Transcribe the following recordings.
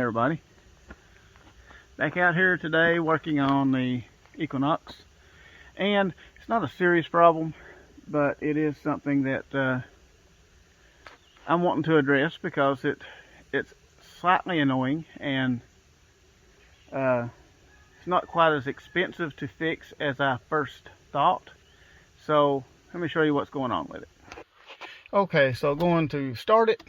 everybody. Back out here today working on the Equinox, and it's not a serious problem, but it is something that I'm wanting to address because it's slightly annoying, and it's not quite as expensive to fix as I first thought. So let me show you what's going on with it. Okay, so going to start it.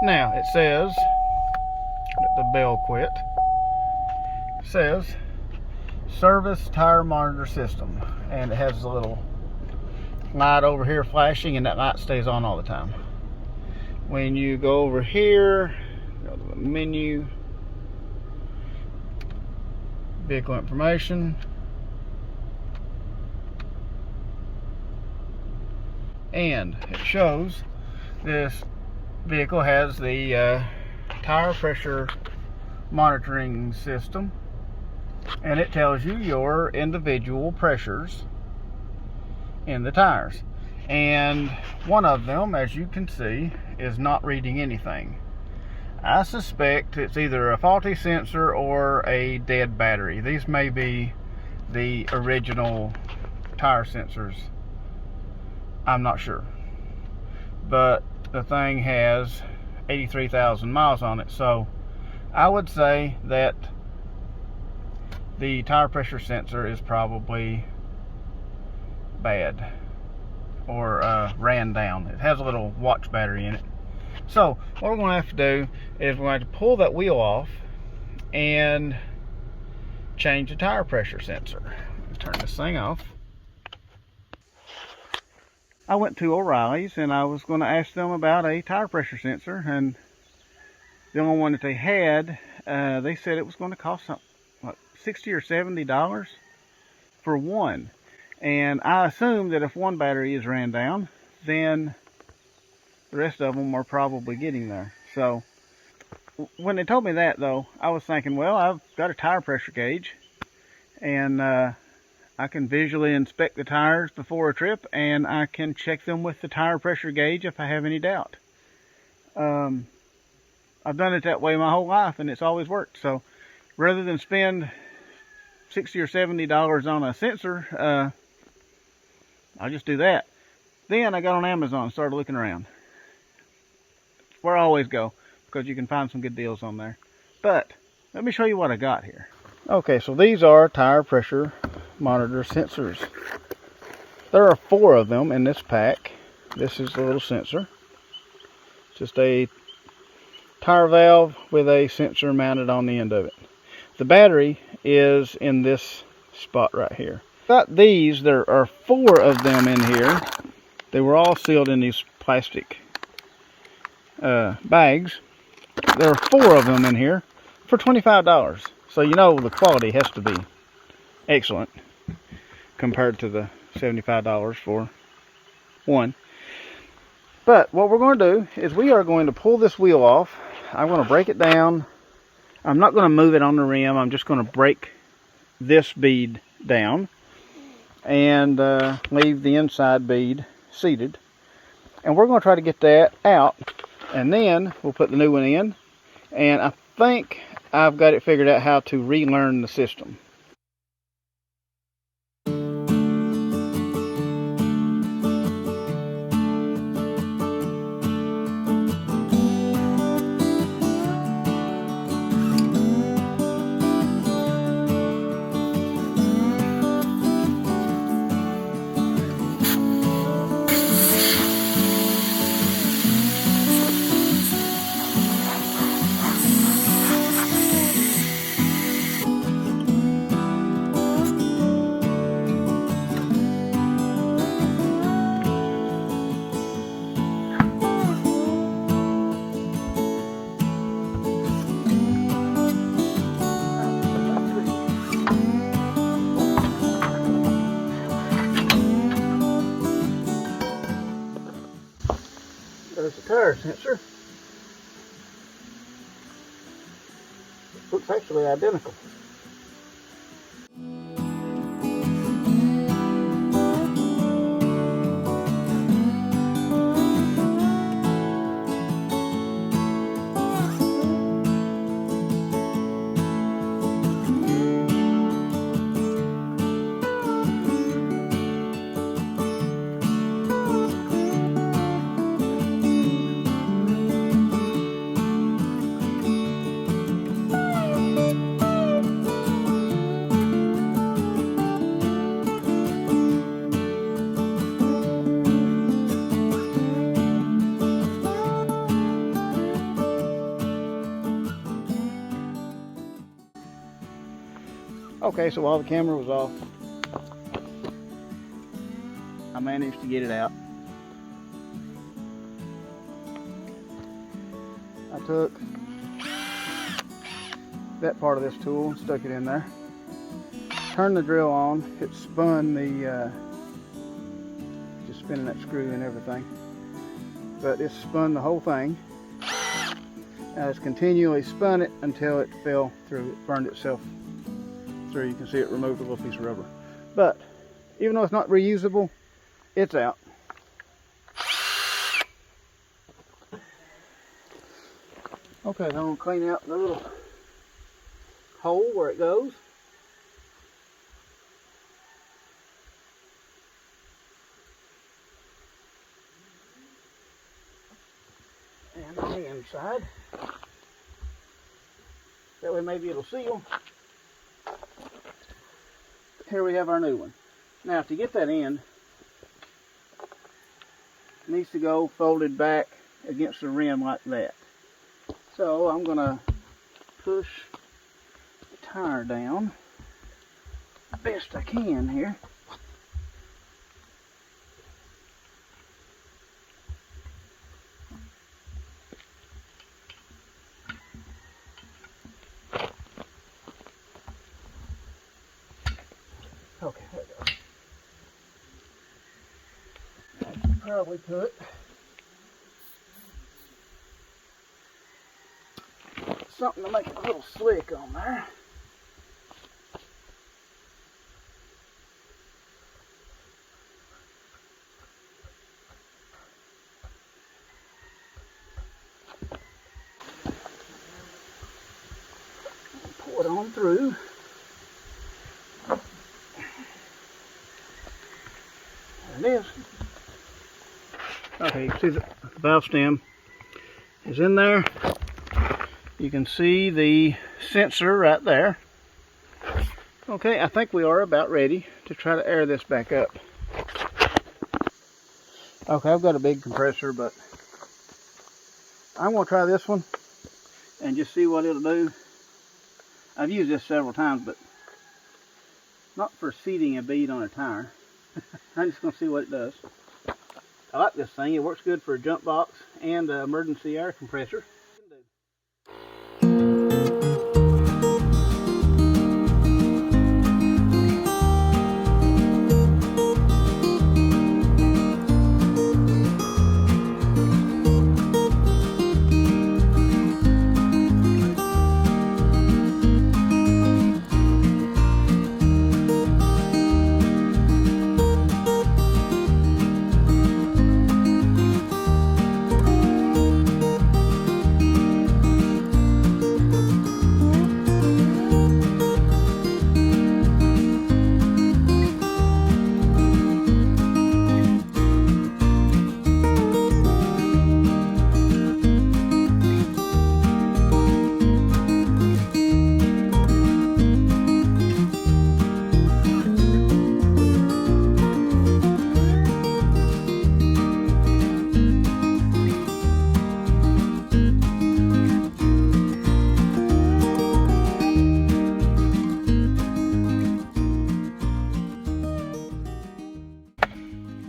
Now it says, let the bell quit. It says service tire monitor system, and it has a little light over here flashing, and that light stays on all the time. When you go over here, go to the menu, vehicle information, and it shows this vehicle has the tire pressure monitoring system, and it tells you your individual pressures in the tires, and one of them, as you can see, is not reading anything. I suspect it's either a faulty sensor or a dead battery. These may be the original tire sensors, I'm not sure, but the thing has 83,000 miles on it, so I would say that the tire pressure sensor is probably bad or ran down. It has a little watch battery in it. So what we're going to have to do is we're going to pull that wheel off and change the tire pressure sensor. Let's turn this thing off. I went to O'Reilly's and I was going to ask them about a tire pressure sensor, and the only one that they had, they said it was going to cost something like $60 or $70 for one. And I assume that if one battery is ran down, then the rest of them are probably getting there. So when they told me that, though, I was thinking, well, I've got a tire pressure gauge, and I can visually inspect the tires before a trip, and I can check them with the tire pressure gauge if I have any doubt. I've done it that way my whole life, and it's always worked. So rather than spend $60 or $70 on a sensor, I'll just do that. Then I got on Amazon and started looking around. It's where I always go, because you can find some good deals on there. But let me show you what I got here. Okay, so these are tire pressure monitor sensors. There are 4 of them in this pack. This is the little sensor. It's just a tire valve with a sensor mounted on the end of it. The battery is in this spot right here. Got these. There are 4 of them in here. They were all sealed in these plastic bags. There are 4 of them in here for $25. So you know the quality has to be excellent compared to the $75 for one. But what we're going to do is we are going to pull this wheel off. I'm going to break it down. I'm not going to move it on the rim. I'm just going to break this bead down and leave the inside bead seated. And we're going to try to get that out, and then we'll put the new one in. And I think I've got it figured out how to relearn the system. There's the tire sensor. It looks actually identical. Okay, so while the camera was off, I managed to get it out. I took that part of this tool and stuck it in there. Turned the drill on. It spun the, just spinning that screw and everything. But it spun the whole thing. And it's continually spun it until it fell through. It burned itself through. You can see it removed a little piece of rubber. But even though it's not reusable, it's out. Okay, I'm going to clean out the little hole where it goes. And on the inside. That way maybe it'll seal. Here we have our new one. Now to get that in, it needs to go folded back against the rim like that. So I'm going to push the tire down the best I can here. Okay, there we go. I should probably put something to make it a little slick on there. Pull it on through. There it is. Okay, you can see the valve stem is in there. You can see the sensor right there. Okay, I think we are about ready to try to air this back up. Okay, I've got a big compressor, but I'm going to try this one and just see what it'll do. I've used this several times, but not for seating a bead on a tire. I'm just going to see what it does. I like this thing. It works good for a jump box and an emergency air compressor.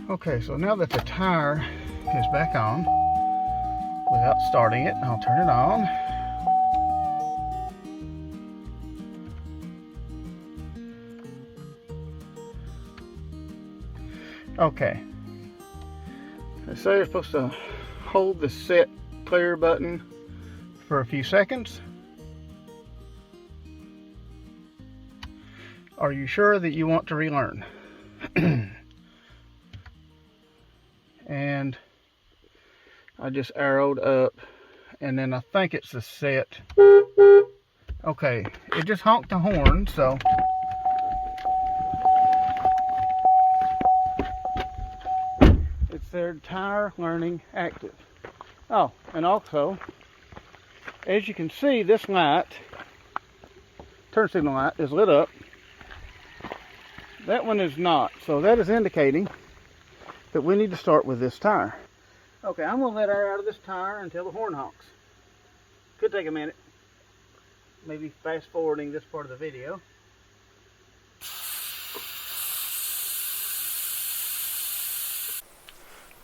Okay, so now that the tire is back on, without starting it, I'll turn it on. Okay. They say you're supposed to hold the set clear button for a few seconds. Are you sure that you want to relearn? And I just arrowed up, and then I think it's the set. Okay, it just honked the horn, so it's their tire learning active. Oh, and also, as you can see, this light, turn signal light, is lit up. That one is not, so that is indicating that we need to start with this tire. Okay, I'm going to let air out of this tire until the horn honks. Could take a minute. Maybe fast forwarding this part of the video.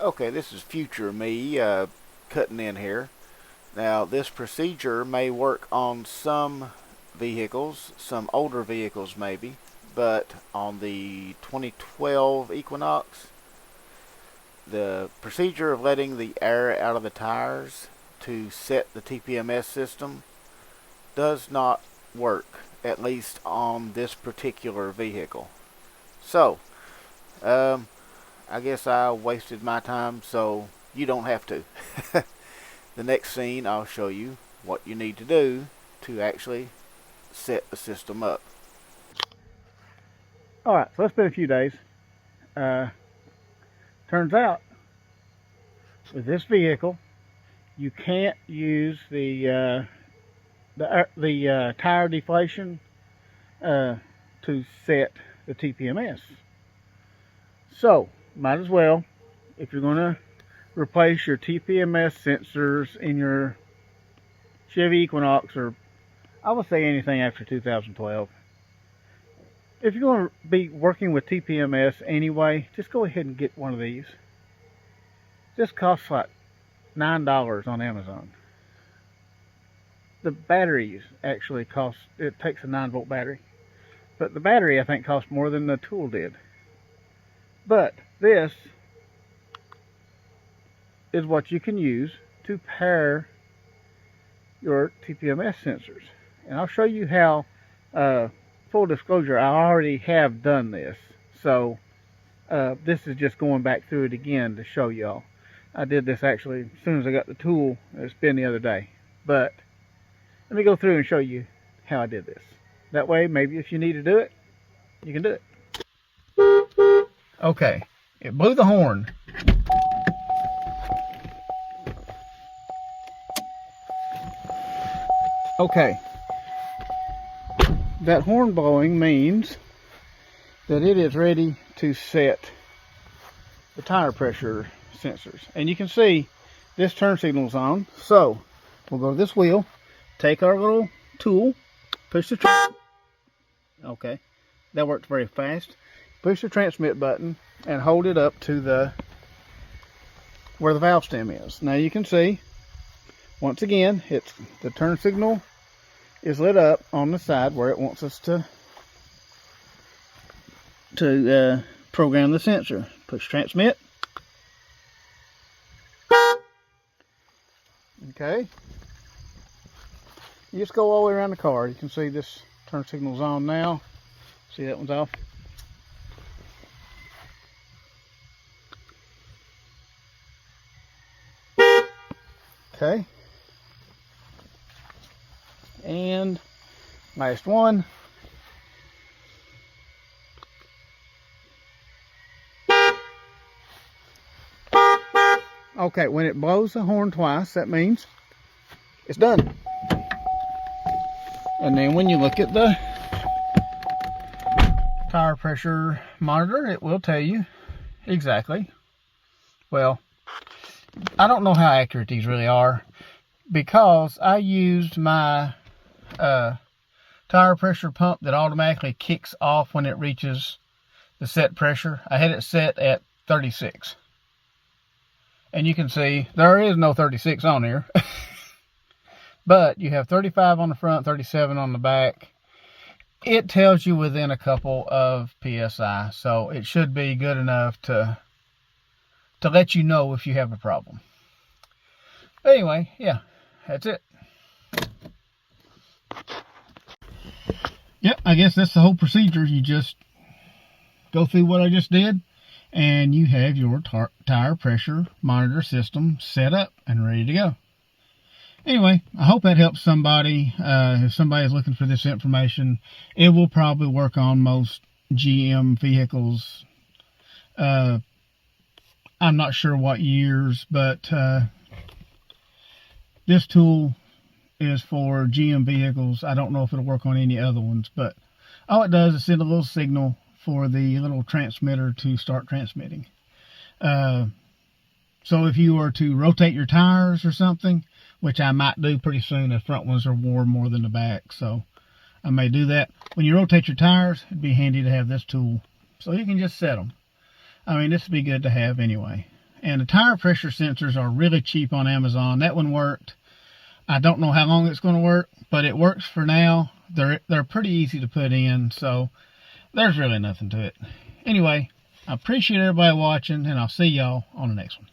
Okay, this is future me cutting in here. Now, this procedure may work on some vehicles, some older vehicles maybe, but on the 2012 Equinox, the procedure of letting the air out of the tires to set the TPMS system does not work, at least on this particular vehicle. So, um, I guess I wasted my time, so you don't have to. The next scene, I'll show you what you need to do to actually set the system up. All right, so it's been a few days. Turns out with this vehicle, you can't use the tire deflation to set the TPMS. So might as well, if you're going to replace your TPMS sensors in your Chevy Equinox, or I would say anything after 2012. If you're going to be working with TPMS anyway, just go ahead and get one of these. This costs like $9 on Amazon. The batteries actually cost, it takes a 9-volt battery, but the battery I think costs more than the tool did. But this is what you can use to pair your TPMS sensors. And I'll show you how, full disclosure, I already have done this. So this is just going back through it again to show y'all. I did this actually as soon as I got the tool. It's been the other day. But let me go through and show you how I did this. That way, maybe if you need to do it, you can do it. Okay, it blew the horn. Okay, that horn blowing means that it is ready to set the tire pressure sensors. And you can see this turn signal is on. So we'll go to this wheel, take our little tool, push the okay, that worked very fast. Push the transmit button and hold it up to the where the valve stem is. Now you can see, once again, it's the turn signal is lit up on the side where it wants us to program the sensor. Push transmit. Okay. You just go all the way around the car. You can see this turn signal's on now. See, that one's off. Okay. And last one. Okay, when it blows the horn twice, that means it's done. And then when you look at the tire pressure monitor, it will tell you exactly. Well, I don't know how accurate these really are, because I used my tire pressure pump that automatically kicks off when it reaches the set pressure. I had it set at 36. And you can see there is no 36 on here. But you have 35 on the front, 37 on the back. It tells you within a couple of PSI. So it should be good enough to let you know if you have a problem. But anyway, yeah, that's it. Yep, I guess that's the whole procedure. You just go through what I just did, and you have your tire pressure monitor system set up and ready to go. Anyway, I hope that helps somebody. If somebody is looking for this information, it will probably work on most GM vehicles. I'm not sure what years, but this tool is for GM vehicles. I don't know if it'll work on any other ones, but all it does is send a little signal for the little transmitter to start transmitting. So if you were to rotate your tires or something, which I might do pretty soon, the front ones are worn more than the back, so I may do that. When you rotate your tires, it'd be handy to have this tool so you can just set them. I mean, this would be good to have anyway. And the tire pressure sensors are really cheap on Amazon. That one worked. I don't know how long it's going to work, but it works for now. They're pretty easy to put in, so there's really nothing to it. Anyway, I appreciate everybody watching, and I'll see y'all on the next one.